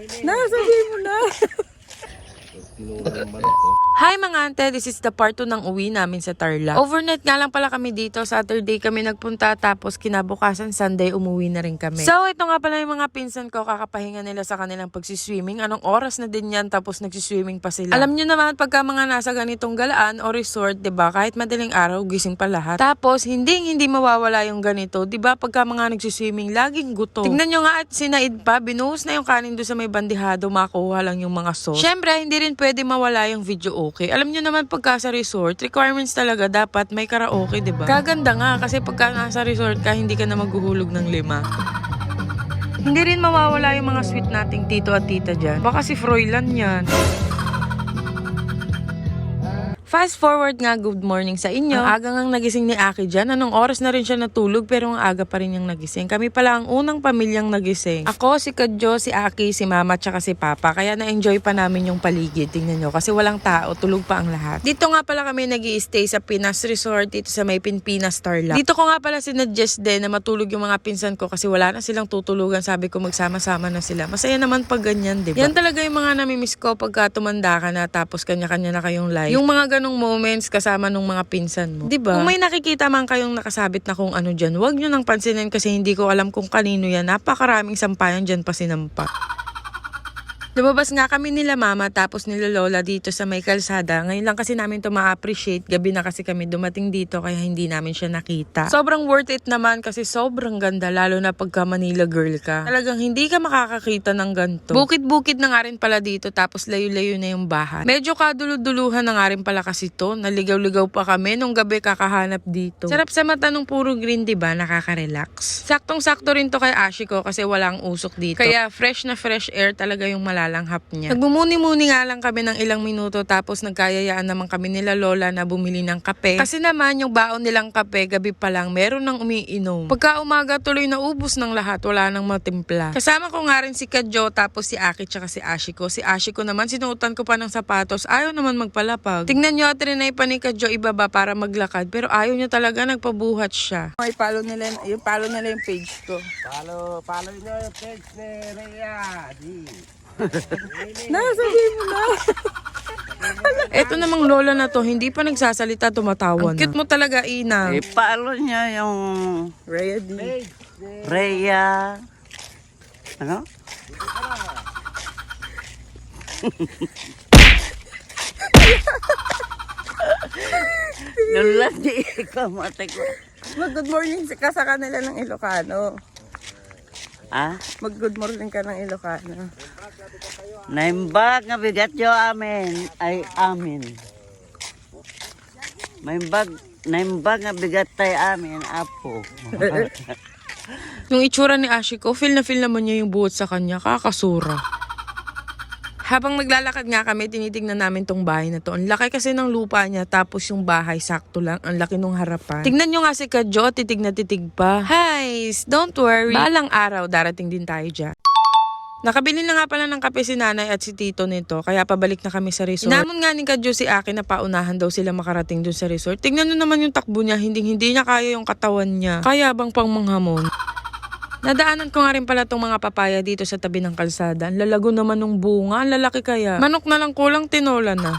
Nasabihin mo na. Hi mga ante, this is the part 2 ng uwi namin sa Tarlac. Overnight nga lang pala kami dito, Saturday kami nagpunta tapos kinabukasan Sunday umuwi na rin kami. So ito nga pala yung mga pinsan ko, kakapahinga nila sa kanilang pagsiswimming. Anong oras na din yan tapos nagsiswimming pa sila. Alam nyo naman pagka mga nasa ganitong galaan o resort, 'di ba? Kahit madaling araw gising pa lahat. Tapos hindi mawawala yung ganito, 'di ba? Pagka mga nagsiswimming laging gutom. Tignan nyo nga at sinaid pa, binuhos na yung kanin doon sa may bandihado, makuha lang yung mga sauce. Syempre hindi rin pwede mawala yung video okay. Alam nyo naman pagka sa resort, requirements talaga dapat may karaoke, 'di ba? Kaganda nga kasi pagka nasa resort ka, hindi ka na maghuhulog ng 5. Hindi rin mawawala yung mga sweet nating tito at tita dyan. Baka si Froilan yan. Fast forward nga, good morning sa inyo. Ang aga ngang nagising ni Aki dyan. Anong oras na rin siya natulog pero ang aga pa rin yung nagising. Kami pala ang unang pamilyang nagising. Ako, si Kadjo, si Aki, si Mama, tsaka si Papa. Kaya na-enjoy pa namin yung paligid. Tingnan nyo, kasi walang tao, tulog pa ang lahat. Dito nga pala kami nag-i-stay sa Pinas Resort, dito sa may Pinas Tarlac. Dito ko nga pala sinadjust din na matulog yung mga pinsan ko kasi wala na silang tutulugan. Sabi ko magsama-sama na sila. Masaya naman pag ganyan, diba? Yan talaga yung mga namimiss ko pagka tumanda ka na tapos kanya-kanya na kayong life. Yung mga ganong moments kasama nung mga pinsan mo. 'Di ba? Kung may nakikita man kayong nakasabit na kung ano diyan, huwag niyo nang pansinin kasi hindi ko alam kung kanino yan. Napakaraming sampayan diyan pa sinampa. Lumabas nga kami nila mama tapos nila lola dito sa may kalsada. Ngayon lang kasi namin to ma-appreciate. Gabi na kasi kami dumating dito kaya hindi namin siya nakita. Sobrang worth it naman kasi sobrang ganda lalo na pagka Manila girl ka. Talagang hindi ka makakakita ng ganito. Bukid-bukid na nga rin pala dito tapos layo-layo na yung bahay. Medyo kaduluduluhan na nga rin pala kasi to. Naligaw-ligaw pa kami nung gabi kakahanap dito. Sarap sa mata nung puro green, diba? Nakaka-relax. Saktong-sakto rin to kay Ashiko kasi walang usok dito. Kaya fresh na fresh air talaga yung langhap niya. Nagmumuni-muni nga lang kami ng ilang minuto tapos nagkayayaan naman kami nila lola na bumili ng kape. Kasi naman yung baon nilang kape gabi pa lang meron nang umiinom. Pagka umaga tuloy na ubos ng lahat, wala nang matimpla. Kasama ko nga rin si Kadjo tapos si Aki tsaka si Ashiko. Si Ashiko naman sinuotan ko pa ng sapatos, ayaw naman magpalapag. Tingnan nyo at rinay pa ni Kadjo ibaba para maglakad pero ayaw niya talaga, nagpabuhat siya. Ay, follow nila yung page ko. Follow nyo yung page ni Rhea. Nasabihin mo na. Eto namang lola na to, hindi pa nagsasalita, tumatawa na. Ang cute mo talaga, Ina. Follow niya yung Rhea D. Rhea. Ano? Yung lati ko, mate ko. Mag-good morning ka sa kanila ng Ilocano. Ah? Mag-good morning ka ng Ilocano. Naimbag nga bigat yo amin. Ay, amin. Naimbag nga bigat tayo amin, apo. Yung itsura ni Ashiko, feel naman niya yung buhot sa kanya, kakasura. Habang naglalakad nga kami, tinitignan namin tong bahay na to. Ang laki kasi ng lupa niya, tapos yung bahay sakto lang. Ang laki nung harapan. Tignan nyo nga si Kadjo, titig na titig pa. Guys, don't worry. Balang araw, darating din tayo dyan. Nakabili na nga pala ng kape si nanay at si tito nito, kaya pabalik na kami sa resort. Inamon nga ni Kadjo si Aki na paunahan daw sila makarating dun sa resort. Tignan nyo naman yung takbo niya, hindi niya kaya yung katawan niya. Kaya bang pang manghamon. Nadaanan ko nga rin pala tong mga papaya dito sa tabi ng kalsada. Ang lalago naman ng bunga, ang lalaki kaya. Manok na lang kulang, tinola na.